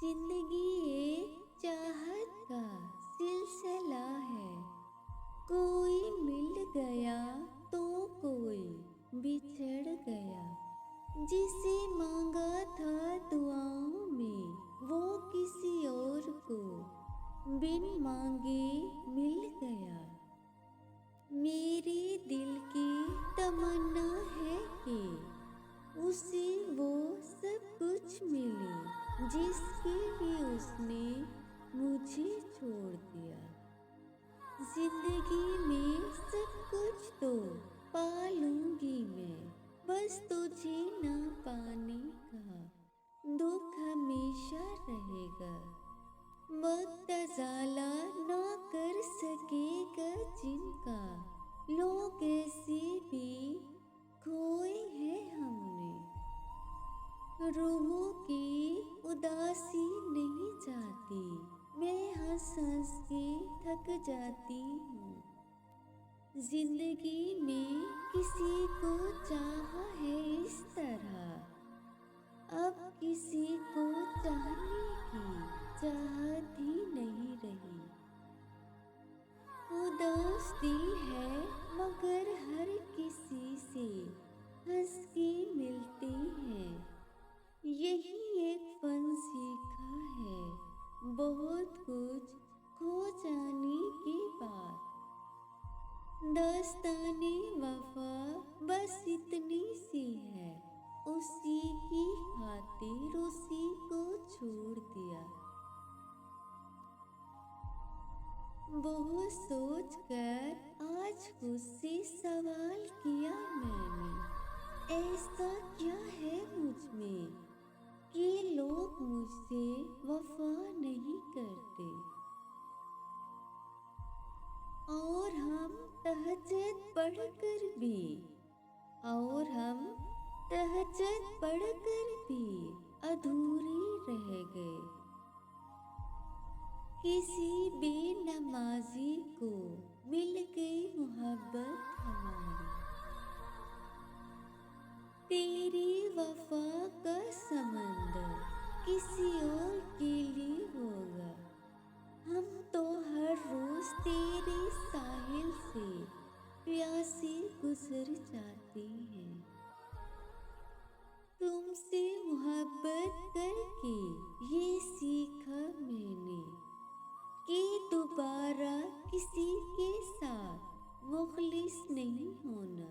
जिंदगी एक चाहत का सिलसिला है। कोई मिल गया तो कोई बिछड़ गया। जिसे मांगा था दुआओं में वो किसी और को बिन मांगे मिल गया। मेरे दिल की तमन्ना है कि उसे वो सब कुछ मिले जिसके लिए उसने मुझे छोड़ दिया। जिंदगी में सब कुछ तो पा लूंगी मैं, बस तुझे ना पाने का दुख हमेशा रहेगा। वक्त अज़ाला ना कर सकेगा जिनका, लोग ऐसे भी खोए हैं हमने। रूहों की उदासी नहीं जाती, मैं हंस हंस के थक जाती हूँ। जिंदगी में किसी को चाहा है इस तरह, अब किसी को चाहने की चाहत ही नहीं रही। उदास दिल है मगर हर किसी से हंस के मिलते हैं। यही एक फन सीखा है बहुत कुछ खो जाने के बाद। दास्ताने वफा बस इतनी सी है, उसी की खातिर उसी को छोड़ दिया। बहुत सोच कर आज खुद से सवाल किया मैंने, ऐसा क्या है मुझ में कि लोग मुझसे वफा नहीं करते। और हम तहज्जुद पढ़कर भी अधूरे रह गए। किसी बेनमाजी को मिल गई मोहब्बत हमारी। तेरी वफा का समंदर किसी और के लिए होगा। हम तो हर रोज तेरे साहिल से प्यासे गुजर जाते हैं। तुमसे मोहब्बत करके ये सीखा मैंने कि दोबारा किसी के साथ मुखलिस नहीं होना।